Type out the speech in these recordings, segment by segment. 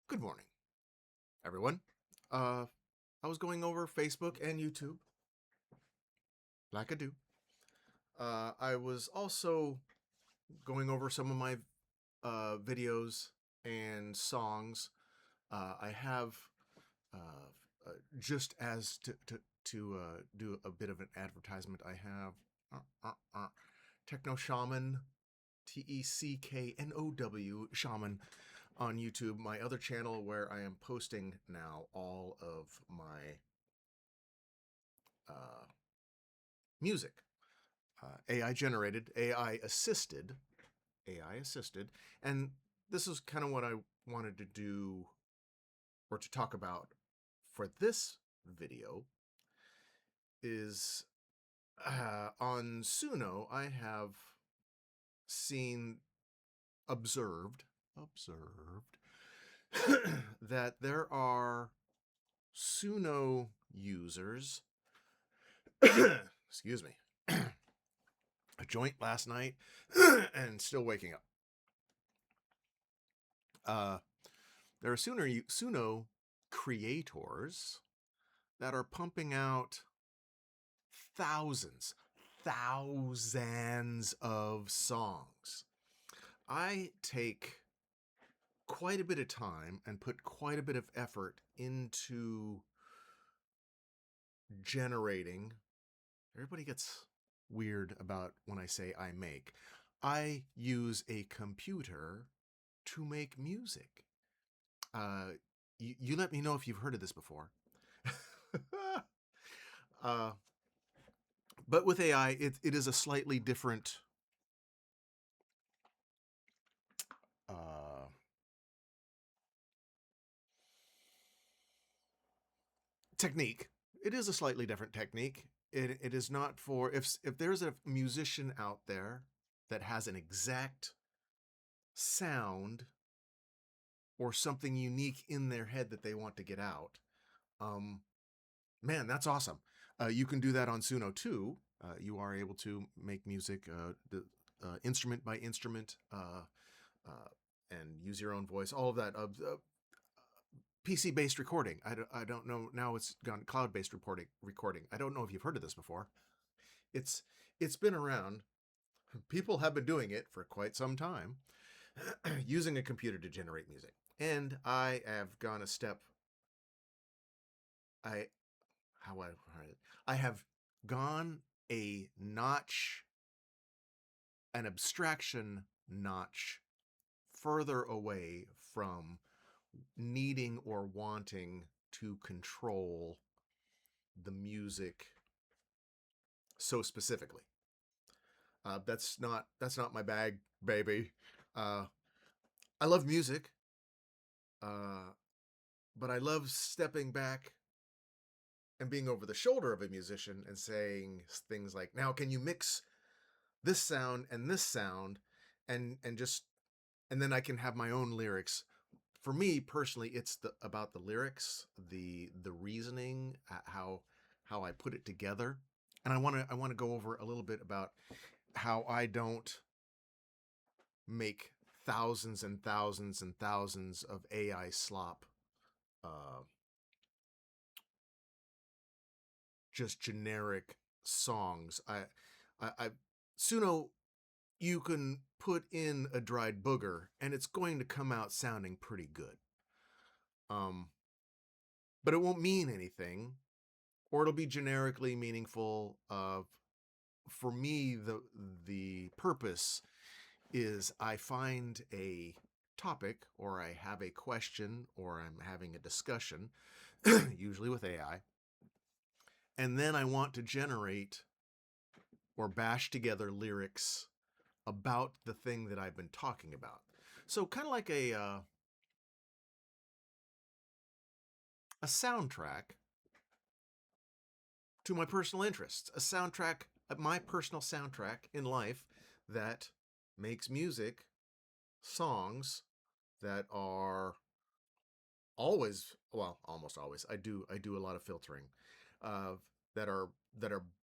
Good morning, everyone. I was going over Facebook and YouTube, like I do. I was also going over some of my videos and songs. I have, just as to do a bit of an advertisement, I have Techno Shaman, Tecknow Shaman on YouTube, my other channel where I am posting now all of my uh, music, AI generated, AI assisted, and this is kind of what I wanted to do or to talk about for this video. Is on Suno, I have seen observed that there are Suno users. Excuse me. A joint last night and still waking up. There are Suno creators that are pumping out thousands of songs. I take quite a bit of time and put quite a bit of effort into generating. Everybody gets weird about when I say I make. I use a computer to make music. You let me know if you've heard of this before. But with AI, it is a slightly different technique. It is a slightly different technique. It is not for if there's a musician out there that has an exact sound or something unique in their head that they want to get out, man, that's awesome. You can do that on Suno too. You are able to make music instrument by instrument and use your own voice. All of that. PC-based recording. I don't know. Now it's gone cloud-based recording. I don't know if you've heard of this before. It's been around. People have been doing it for quite some time, using a computer to generate music. And I have gone a step. I have gone a notch, an abstraction notch further away from needing or wanting to control the music so specifically. That's not my bag, baby. I love music, but I love stepping back and being over the shoulder of a musician and saying things like, "Now, can you mix this sound and this sound, and then I can have my own lyrics." For me personally, it's about the lyrics, the reasoning, how I put it together, and I want to go over a little bit about how I don't make thousands and thousands and thousands of AI slop, just generic songs. I Suno, you can put in a dried booger and it's going to come out sounding pretty good. But it won't mean anything, or it'll be generically meaningful. For me, the purpose is I find a topic, or I have a question, or I'm having a discussion, usually with AI, and then I want to generate or bash together lyrics about the thing that I've been talking about. So kind of like a soundtrack to my personal interests, a soundtrack, my personal soundtrack in life that makes music, songs that are always, well, almost always. I do a lot of filtering, that are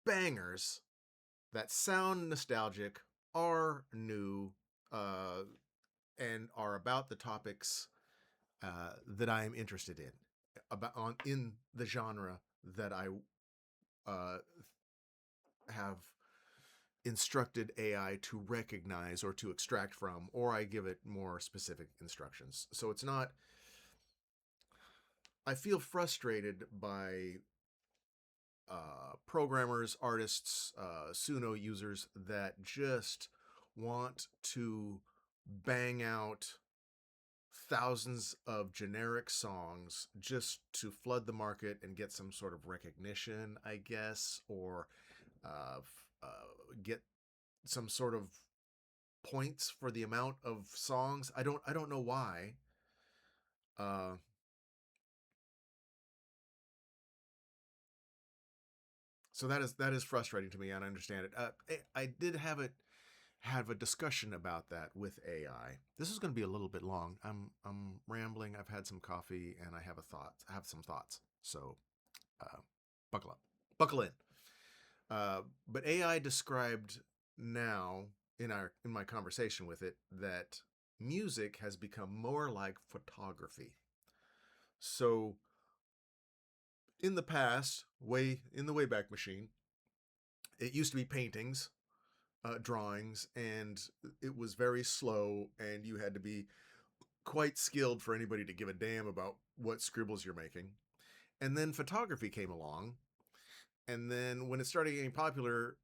bangers, that sound nostalgic, are new, and are about the topics that I am interested in in the genre that I uh, have instructed AI to recognize or to extract from, or I give it more specific instructions. So it's not. I feel frustrated by programmers, artists, Suno users that just want to bang out thousands of generic songs just to flood the market and get some sort of recognition, I guess, or uh, uh, get some sort of points for the amount of songs. I don't know why. Uh, so that is frustrating to me, and I understand it. I did have a discussion about that with AI. This is going to be a little bit long. I'm rambling. I've had some coffee, and I have some thoughts. So uh, buckle up, buckle in. But AI described now in my conversation with it that music has become more like photography. So in the past, way in the Wayback Machine, it used to be paintings, drawings, and it was very slow, and you had to be quite skilled for anybody to give a damn about what scribbles you're making. And then photography came along, and then when it started getting popular,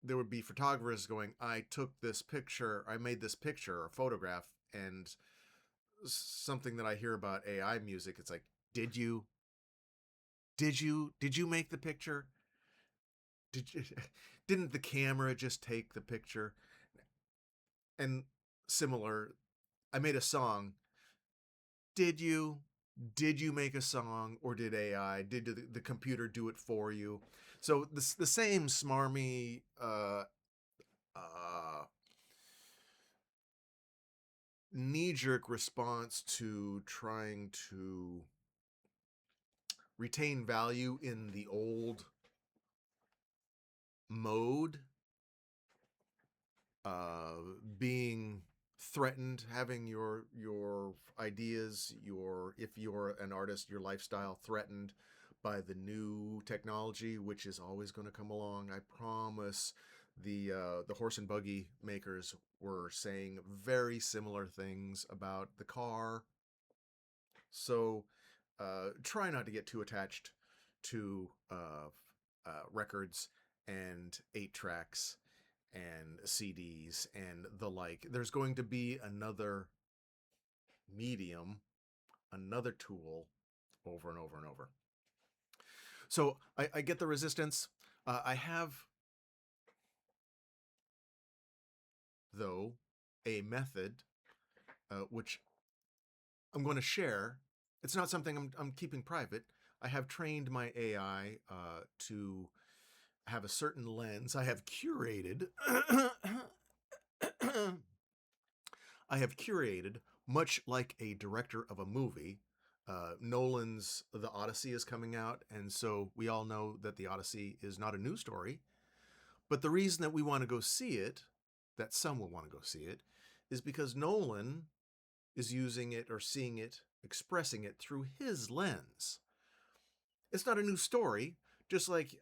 there would be photographers going, I took this picture, I made this picture or photograph, and something that I hear about AI music, it's like, did you? Did you make the picture? Did you, didn't the camera just take the picture? And similar, I made a song. Did you? Did you make a song, or did AI? Did the computer do it for you? So the same smarmy knee-jerk response to trying to retain value in the old mode, being threatened, having your ideas, your if you're an artist, your lifestyle threatened by the new technology, which is always going to come along. I promise. The horse and buggy makers were saying very similar things about the car. So try not to get too attached to records and 8 tracks and CDs and the like. There's going to be another medium, another tool over and over and over. So I get the resistance. I have, though, a method which I'm going to share. It's not something I'm keeping private. I have trained my AI to have a certain lens. I have curated. I have curated, much like a director of a movie. Nolan's The Odyssey is coming out, and so we all know that The Odyssey is not a news story. But the reason that we want to go see it, that some will want to go see it, is because Nolan is using it or seeing it, expressing it through his lens. It's not a new story, just like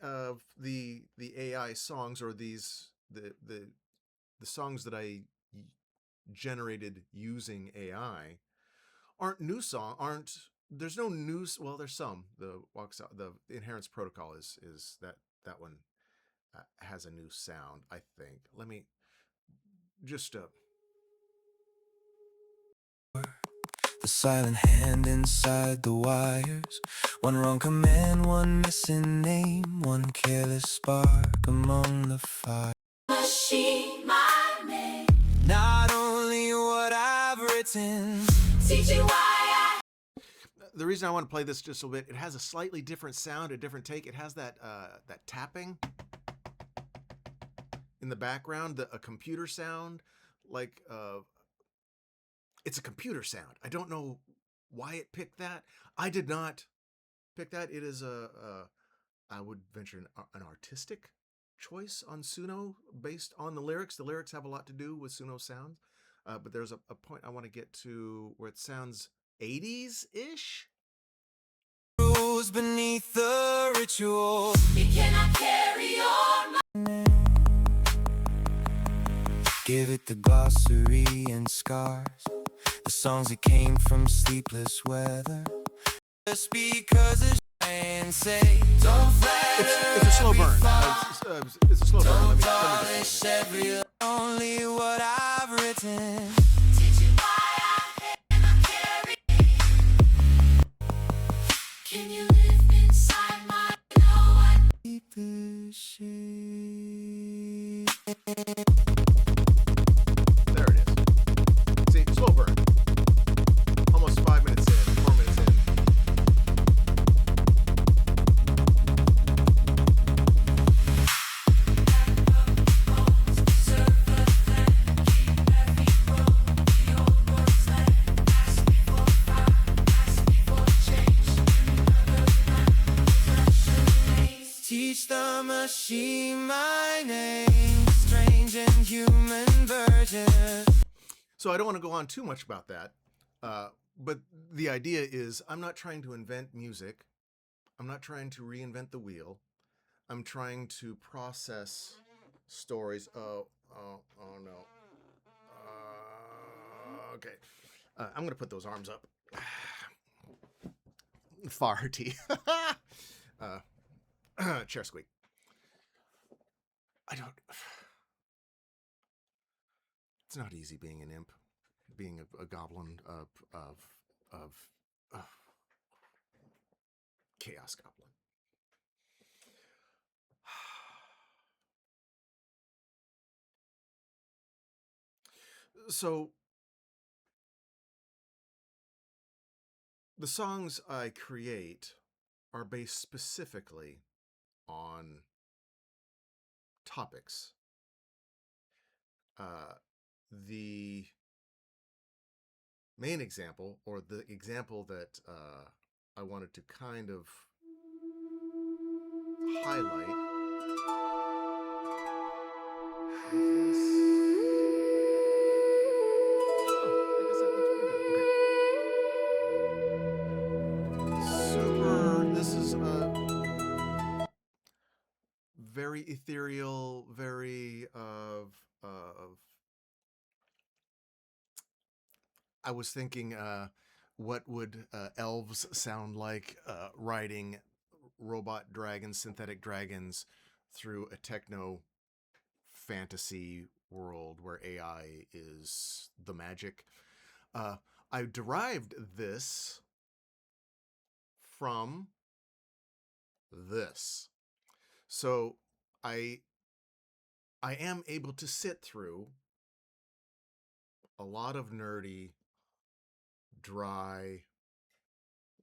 the AI songs or the songs that I generated using AI aren't there's no news. Well, there's some. The Inherence Protocol is that one has a new sound. I think. Let me just The silent hand inside the wires. One wrong command, one missing name, one careless spark among the fire. Machine, my name. Not only what I've written, teaching why I. The reason I want to play this just a little bit, it has a slightly different sound, a different take. It has that that tapping in the background, a computer sound, like it's a computer sound. I don't know why it picked that. I did not pick that. It is I would venture an artistic choice on Suno based on the lyrics. The lyrics have a lot to do with Suno sounds, but there's a point I want to get to where it sounds 80s-ish. Rules beneath the ritual. You cannot carry on. Give it the glossary and scars, the songs that came from sleepless weather. Just because it's and say, don't flatter. It's a slow burn. It's a slow burn. Don't Let me polish just every only what I've written. Can you live inside my deepest shade? There it is. See, slow burn. Almost 5 minutes in, 4 minutes in. Teach the machine my name, strange and human version. So I don't want to go on too much about that. But the idea is I'm not trying to invent music. I'm not trying to reinvent the wheel. I'm trying to process stories. Oh no. Okay. I'm going to put those arms up. Farty. Chair squeak. I don't. It's not easy being an imp, being a goblin of chaos goblin. So the songs I create are based specifically on topics. The main example, or the example that I wanted to kind of highlight, is this. Oh, I guess that looks pretty good. Okay. This is very ethereal, very I was thinking, what would elves sound like riding robot dragons, synthetic dragons, through a techno fantasy world where AI is the magic. I derived this from this. So I am able to sit through a lot of nerdy, dry,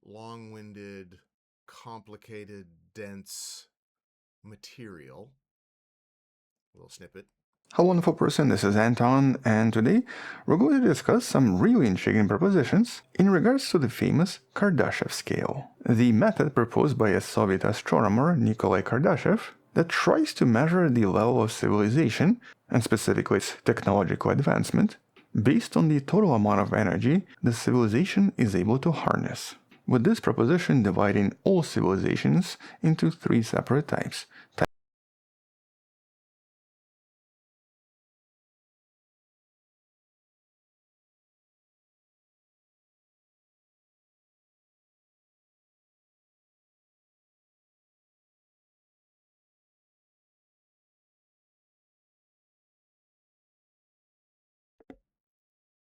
long-winded, complicated, dense material. A little snippet. Hello, wonderful person. This is Anton, and today we're going to discuss some really intriguing propositions in regards to the famous Kardashev scale, the method proposed by a Soviet astronomer Nikolai Kardashev that tries to measure the level of civilization, and specifically its technological advancement, based on the total amount of energy the civilization is able to harness, with this proposition dividing all civilizations into three separate types.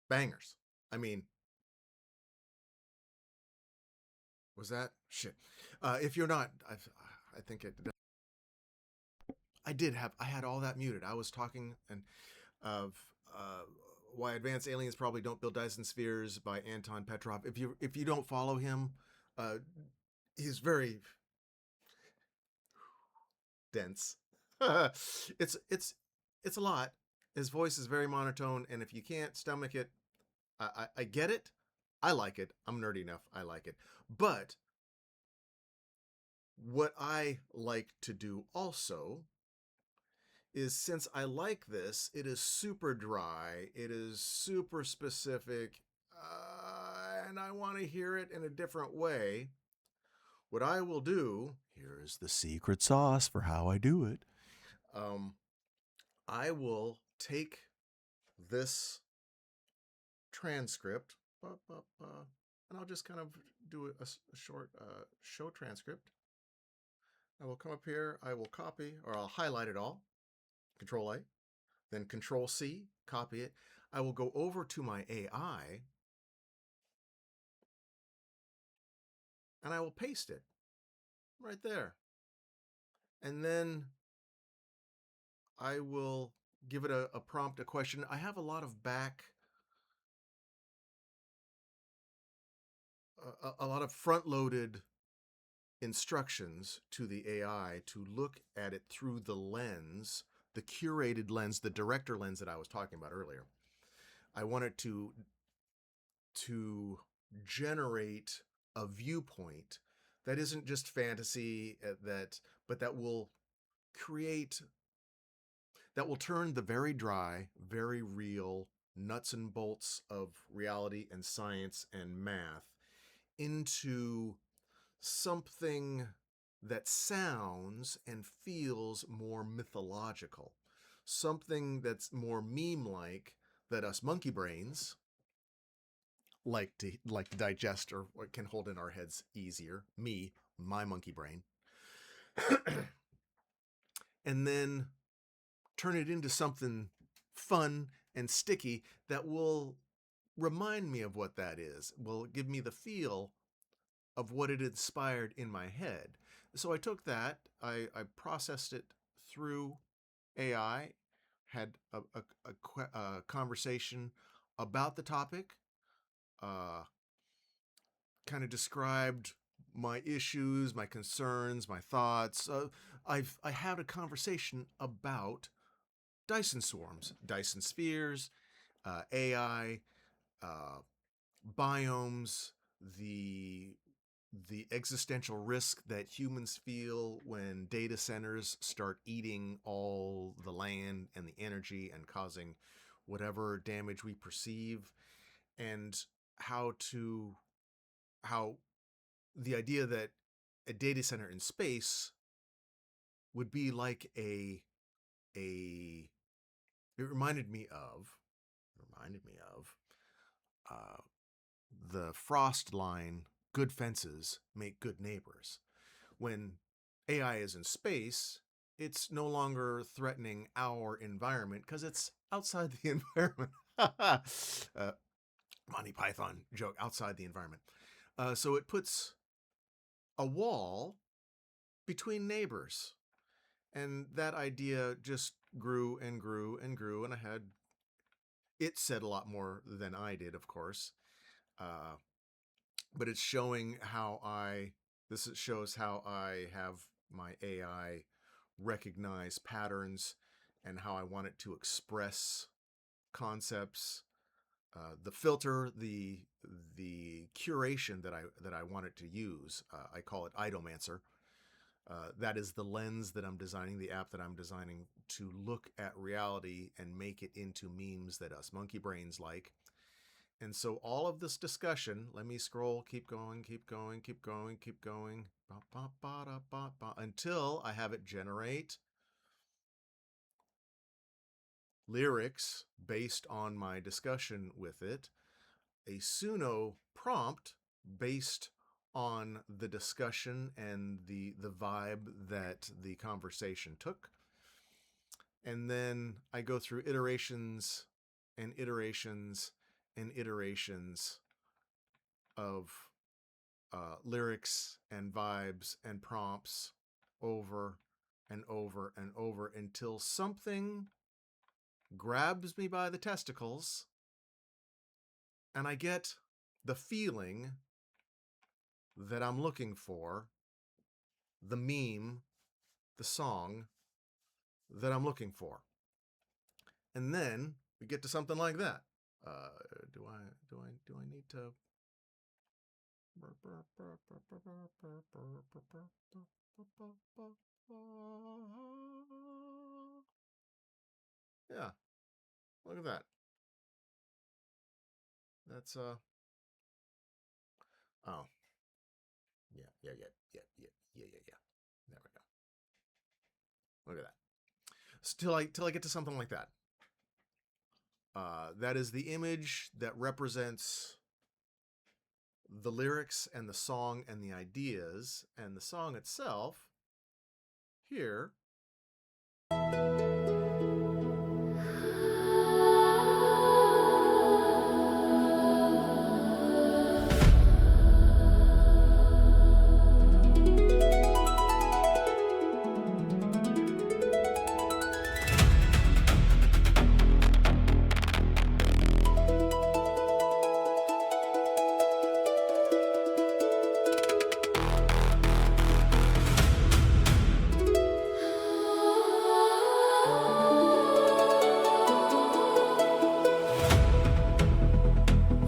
Bangers. I mean, was that shit? If you're not, I think I had all that muted. I was talking and of why advanced aliens probably don't build Dyson spheres by Anton Petrov. If you don't follow him, he's very dense. It's a lot. His voice is very monotone, and if you can't stomach it, I get it. I like it. I'm nerdy enough. I like it. But what I like to do also is, since I like this, it is super dry, it is super specific, and I want to hear it in a different way, what I will do, here is the secret sauce for how I do it. I will take this transcript, and I'll just kind of do a short show transcript. I will come up here, I will copy, or I'll highlight it all, Control A, then Control C, copy it. I will go over to my AI, and I will paste it right there. And then I will give it a prompt, a question. I have a lot of a lot of front-loaded instructions to the AI to look at it through the lens, the curated lens, the director lens that I was talking about earlier. I want it to generate a viewpoint that isn't just fantasy, but that will turn the very dry, very real nuts and bolts of reality and science and math into something that sounds and feels more mythological, something that's more meme-like, that us monkey brains like to digest or can hold in our heads easier. My monkey brain. And then turn it into something fun and sticky that will remind me of what that is, will give me the feel of what it inspired in my head. So I took that, I processed it through AI, had a conversation about the topic, kind of described my issues, my concerns, my thoughts. I had a conversation about Dyson swarms, Dyson spheres, AI, uh, biomes, the existential risk that humans feel when data centers start eating all the land and the energy and causing whatever damage we perceive, and how the idea that a data center in space would be like it reminded me of uh, the Frost line, good fences make good neighbors. When AI is in space, it's no longer threatening our environment because it's outside the environment. Monty Python joke, outside the environment. So it puts a wall between neighbors. And that idea just grew and grew and grew, and it said a lot more than I did, of course. But it's showing this shows how I have my AI recognize patterns and how I want it to express concepts. The filter, the curation that I want it to use, I call it Idomancer. That is the lens that I'm designing, the app that I'm designing to look at reality and make it into memes that us monkey brains like. And so all of this discussion, let me scroll, keep going, until I have it generate lyrics based on my discussion with it, a Suno prompt based on the discussion and the vibe that the conversation took. And then I go through iterations and iterations and iterations of lyrics and vibes and prompts over and over and over until something grabs me by the testicles and I get the feeling that I'm looking for, the meme, the song that I'm looking for. And then we get to something like that. Do I need to? Yeah, look at that. That's Oh, yeah. There we go. Look at that. So till I get to something like that. That is the image that represents the lyrics and the song and the ideas, and the song itself here.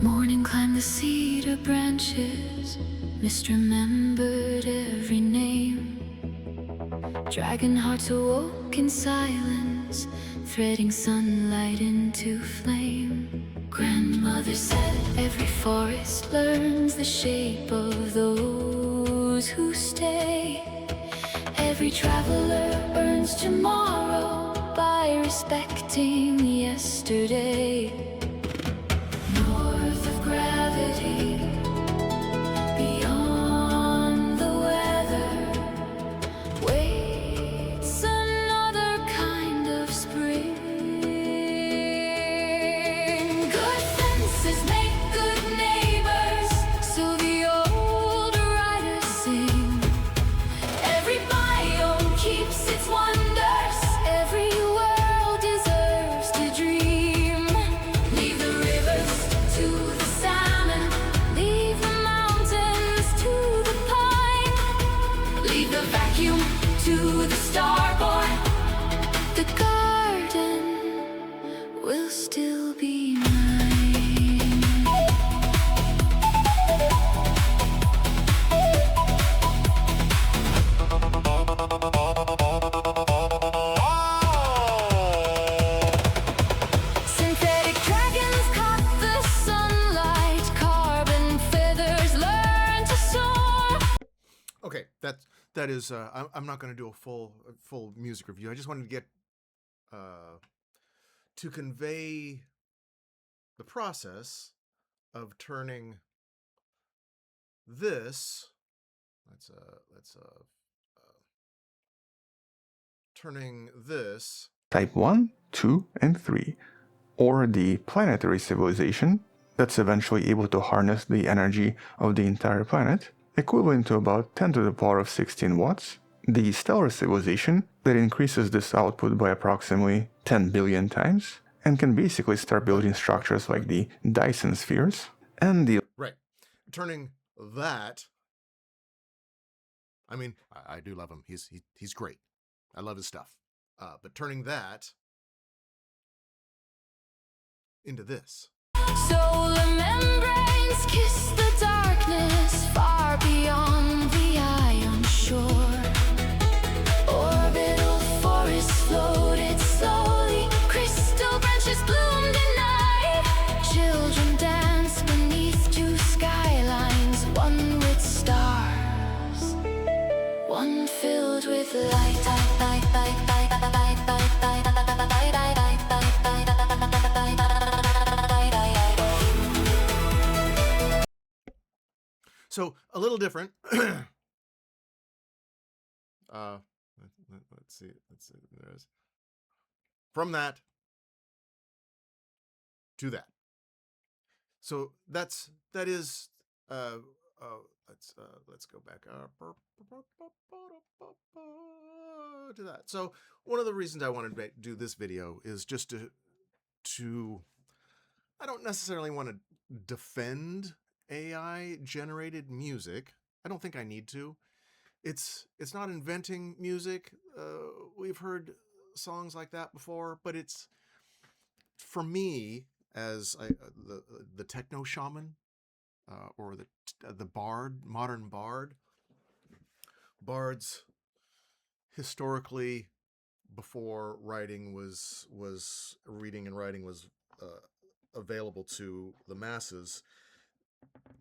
Morning climbed the cedar branches, misremembered every name. Dragon hearts awoke in silence, threading sunlight into flame. Grandmother said every forest learns the shape of those who stay. Every traveler earns tomorrow by respecting yesterday. North of gravity, beyond the weather, waits another kind of spring. Good fences make good neighbors, so the old writers sing. Every biome keeps its wonders, every world deserves to dream. Leave the rivers to the salmon, leave the mountains to the pine, leave the vacuum to the starborn. The garden will still be mine. Synthetic dragons caught the sunlight, carbon feathers learn to soar. Okay, that is. I'm not going to do a full music review. I just wanted to get to convey the process of turning this. Turning this. Type 1, 2, and 3, or the planetary civilization that's eventually able to harness the energy of the entire planet, equivalent to about 10 to the power of 16 watts, the stellar civilization that increases this output by approximately 10 billion times, and can basically start building structures like the Dyson spheres, and the Right. Turning that. I mean, I do love him. He's great. I love his stuff. But turning that into this. Solar membranes kiss the darkness far beyond the iron shore. Orbital forests floated slowly, crystal branches bloomed at night. Children danced beneath two skylines, one with stars, one filled with light. So a little different. Let's see. There's from that to that. So that is. Let's go back to that. So one of the reasons I wanted to do this video is just to I don't necessarily want to defend AI generated music. I don't think I need to. It's not inventing music. We've heard songs like that before, but it's for me as the techno shaman or the bard, modern bard. Bards historically, before writing was reading and writing was available to the masses,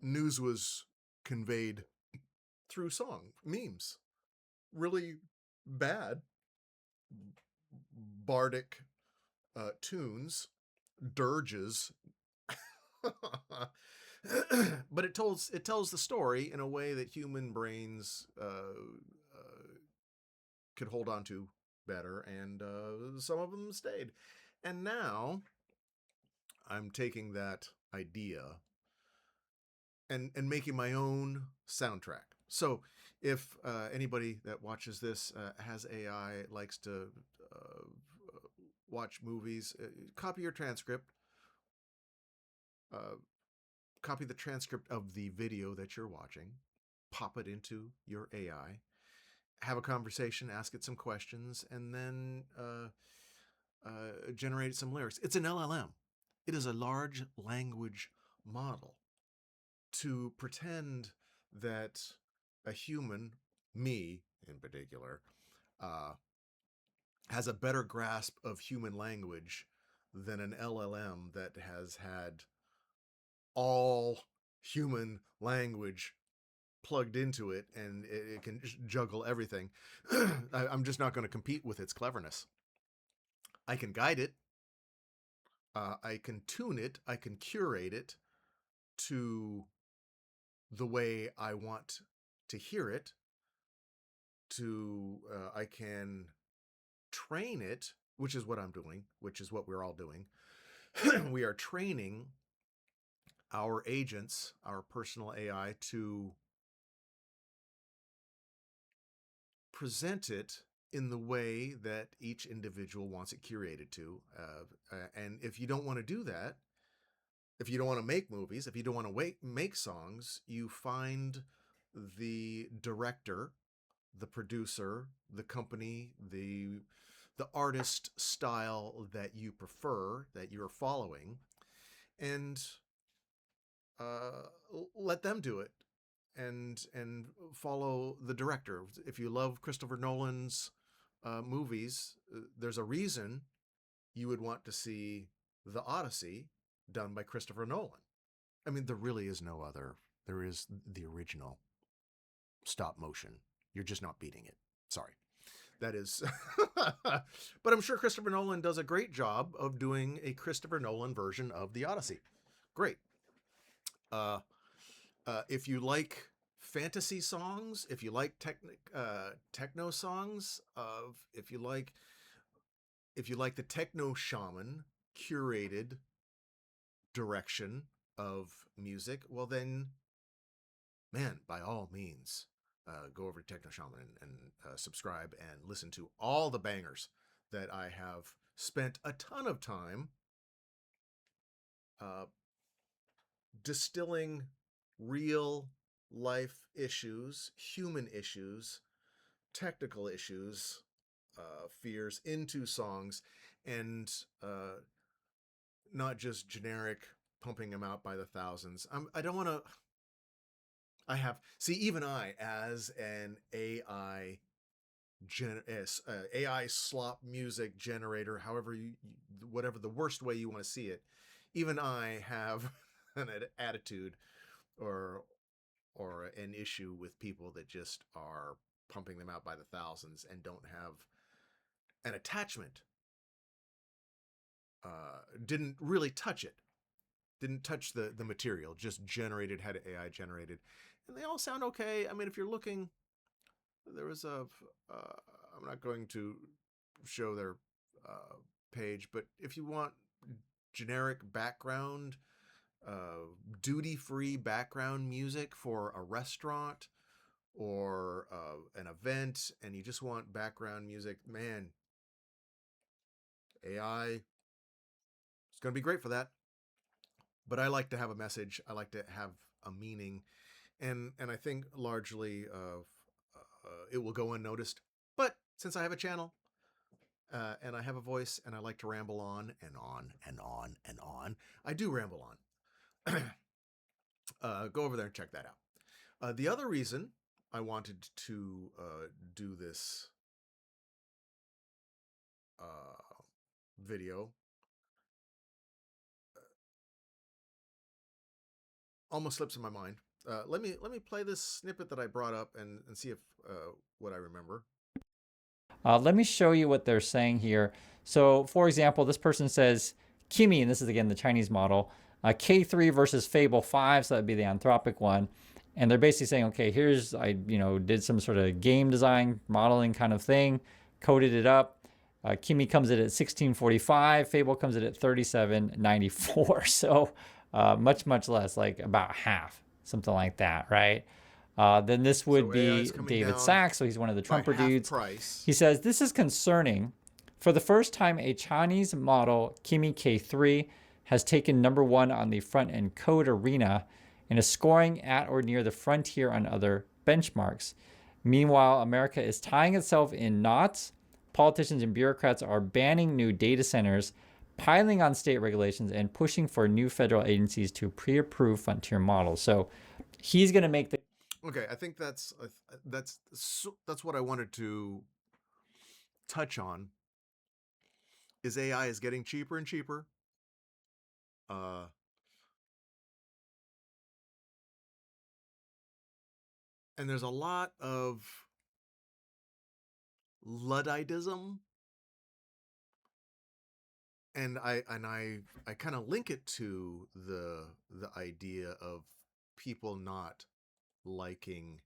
news was conveyed through song memes. Really bad bardic tunes, dirges. But it tells the story in a way that human brains could hold on to better, and some of them stayed. And now I'm taking that idea and making my own soundtrack. So if anybody that watches this has AI, likes to watch movies, copy your transcript, uh, copy the transcript of the video that you're watching, pop it into your AI, have a conversation, ask it some questions, and then generate some lyrics. It's an LLM. It is a large language model. To pretend that a human, me in particular, has a better grasp of human language than an LLM that has had all human language plugged into it, and it can juggle everything. I'm just not going to compete with its cleverness. I can guide it. I can tune it. I can curate it to the way I want to hear it. I can train it, which is what I'm doing, which is what we're all doing. We are training our agents, our personal AI, to present it in the way that each individual wants it curated to. And if you don't want to do that, if you don't want to make movies, if you don't want to make songs, you find the director, the producer, the company, the artist style that you prefer, that you're following, and let them do it, and follow the director. If you love Christopher Nolan's movies, there's a reason you would want to see The Odyssey done by Christopher Nolan. I mean, there really is no other. There is the original stop motion. You're just not beating it. Sorry. That is, but I'm sure Christopher Nolan does a great job of doing a Christopher Nolan version of The Odyssey. Great. If you like fantasy songs, if you like techno songs, if you like the techno shaman curated direction of music, well then, man, by all means, go over to Techno Shaman and subscribe and listen to all the bangers that I have spent a ton of time distilling real life issues, human issues, technical issues, fears into songs, and not just generic pumping them out by the thousands. I don't want to. Even I, as an AI slop music generator, however whatever the worst way you want to see it, even I have an attitude or an issue with people that just are pumping them out by the thousands and don't have an attachment. Didn't really touch it. Didn't touch the material, just had AI generated. And they all sound okay. I mean, if you're looking, there was I'm not going to show their page, but if you want generic background, duty-free background music for a restaurant or an event, and you just want background music, man, AI is going to be great for that. But I like to have a message. I like to have a meaning, and I think largely it will go unnoticed. But since I have a channel and I have a voice and I like to ramble on and on and on and on, I do ramble on. Go over there and check that out. The other reason I wanted to do this video almost slips in my mind. Let me play this snippet that I brought up and see if what I remember. Let me show you what they're saying here. So, for example, this person says Kimi, and this is again the Chinese model, K3 versus Fable 5, so that'd be the Anthropic one. And they're basically saying, okay, here's I did some sort of game design modeling kind of thing, coded it up. Kimi comes in at 1645, Fable comes in at 3794. So much less, like about half, something like that, right? Then this would So AI be is coming David down Sachs, so he's one of the by Trumper half dudes. price. He says, this is concerning. For the first time, a Chinese model, Kimi K3, has taken #1 on the front-end code arena and is scoring at or near the frontier on other benchmarks. Meanwhile, America is tying itself in knots. Politicians and bureaucrats are banning new data centers, piling on state regulations, and pushing for new federal agencies to pre-approve frontier models. So he's going to make the Okay, I think that's that's what I wanted to touch on. Is AI is getting cheaper and cheaper. Uh, and there's a lot of Ludditism, and I kind of link it to the idea of people not liking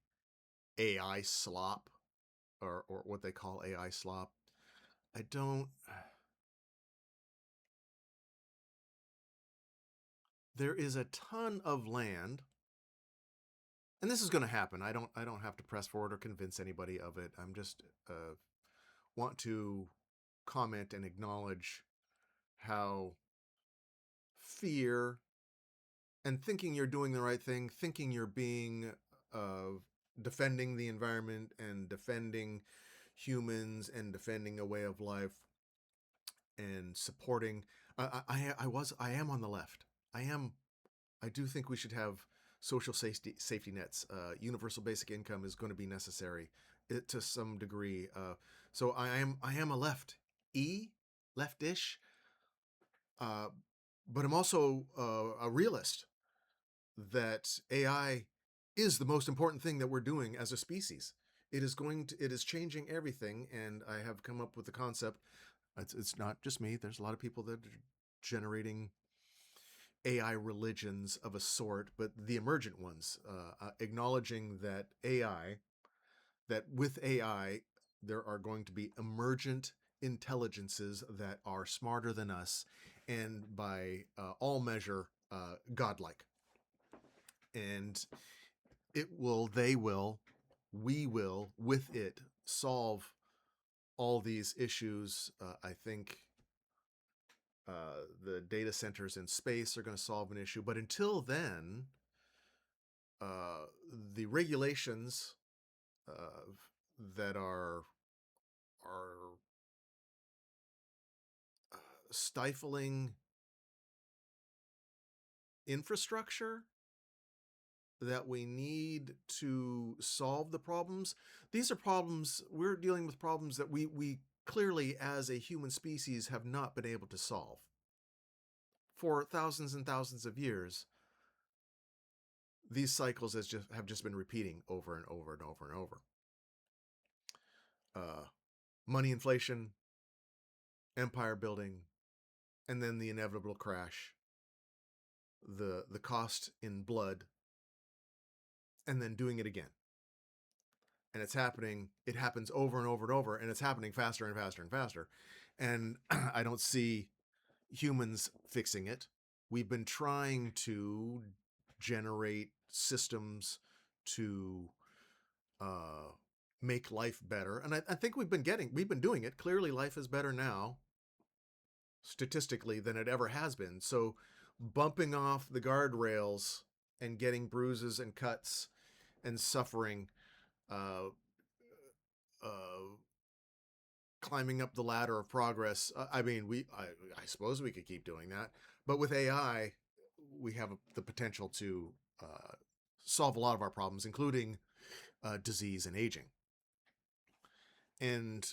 AI slop, or what they call AI slop. I don't. There is a ton of land, and this is going to happen. I don't have to press forward or convince anybody of it. I'm just want to comment and acknowledge how fear and thinking you're doing the right thing, thinking you're being defending the environment and defending humans and defending a way of life and supporting. I am on the left. I am. I do think we should have social safety nets. Universal basic income is going to be necessary to some degree. So I am a leftish, uh, but I'm also a realist that AI is the most important thing that we're doing as a species. It is changing everything, and I have come up with the concept. It's not just me. There's a lot of people that are generating AI religions of a sort, but the emergent ones, acknowledging that with AI, there are going to be emergent intelligences that are smarter than us, and by all measure, godlike. And they will, we will, with it, solve all these issues. I think the data centers in space are going to solve an issue. But until then, uh, the regulations uh, that are stifling infrastructure that we need to solve the problems. These are problems we're dealing with, problems that we clearly as a human species have not been able to solve for thousands and thousands of years. These cycles have just been repeating over and over and over and over. Uh, Money inflation, empire building, and then the inevitable crash. The cost in blood, and then doing it again. And it's happening. It happens over and over and over, and it's happening faster and faster and faster. And I don't see humans fixing it. We've been trying to generate systems to uh, make life better, and I think we've been doing it. Clearly, life is better now, statistically, than it ever has been. So, bumping off the guardrails and getting bruises and cuts and suffering, uh, uh, climbing up the ladder of progress. I mean, I suppose we could keep doing that, but with AI, we have the potential to solve a lot of our problems, including disease and aging. And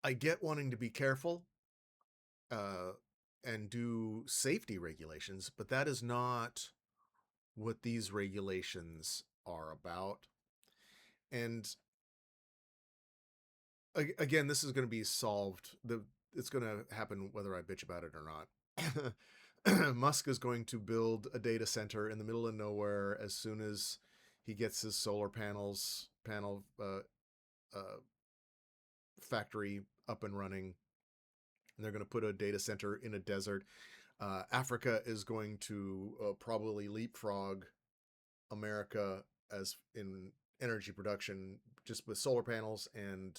I get wanting to be careful uh, and do safety regulations, but that is not what these regulations are about. And again, this is going to be solved. It's going to happen whether I bitch about it or not. Musk is going to build a data center in the middle of nowhere as soon as he gets his solar panel factory up and running. And they're going to put a data center in a desert. Africa is going to probably leapfrog America as in energy production, just with solar panels and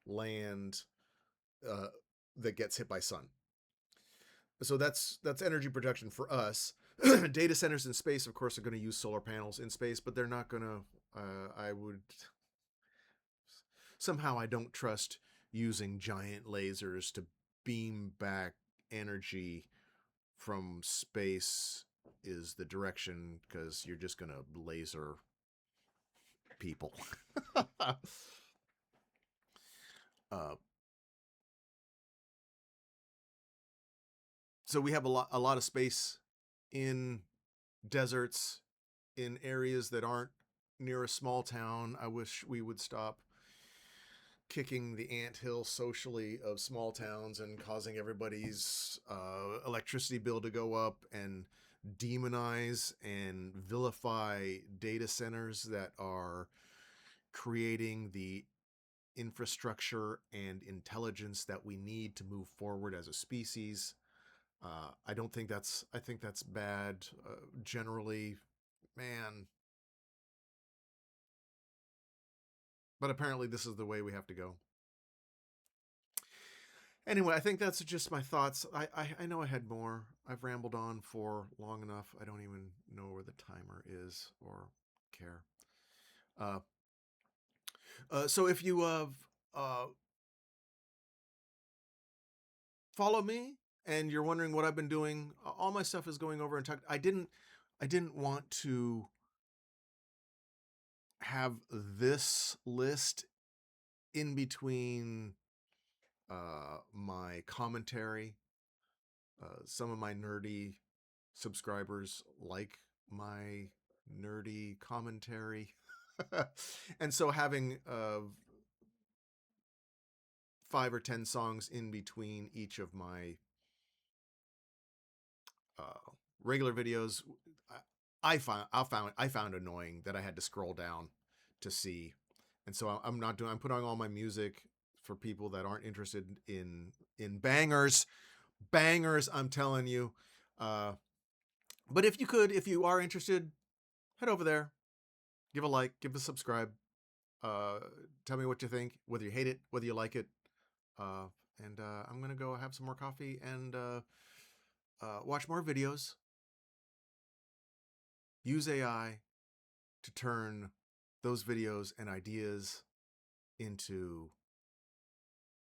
land that gets hit by sun. So that's energy production for us. Data centers in space, of course, are going to use solar panels in space, but they're not going to. I would somehow I don't trust using giant lasers to beam back energy from space is the direction, because you're just going to laser people. So we have a lot of space in deserts, in areas that aren't near a small town. I wish we would stop kicking the anthill socially of small towns and causing everybody's electricity bill to go up, and demonize and vilify data centers that are creating the infrastructure and intelligence that we need to move forward as a species. I think that's bad. Generally, man. But apparently this is the way we have to go. Anyway, I think that's just my thoughts. I know I had more. I've rambled on for long enough. I don't even know where the timer is or care. So if you follow me and you're wondering what I've been doing, all my stuff is going over in Tech. I didn't want to have this list in between my commentary. Some of my nerdy subscribers like my nerdy commentary. And so having 5 or 10 songs in between each of my regular videos, I found annoying that I had to scroll down to see. And so I'm not doing. I'm putting all my music for people that aren't interested in bangers. I'm telling you. But if you are interested, head over there, give a like, give a subscribe. Tell me what you think, whether you hate it, whether you like it. And I'm gonna go have some more coffee and watch more videos. Use AI to turn those videos and ideas into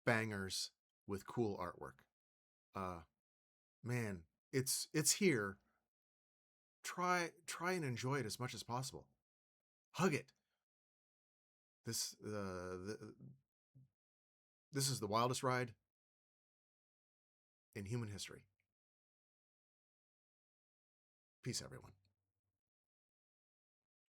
bangers with cool artwork. Man, it's here. Try and enjoy it as much as possible. Hug it. This is the wildest ride in human history. Peace, everyone.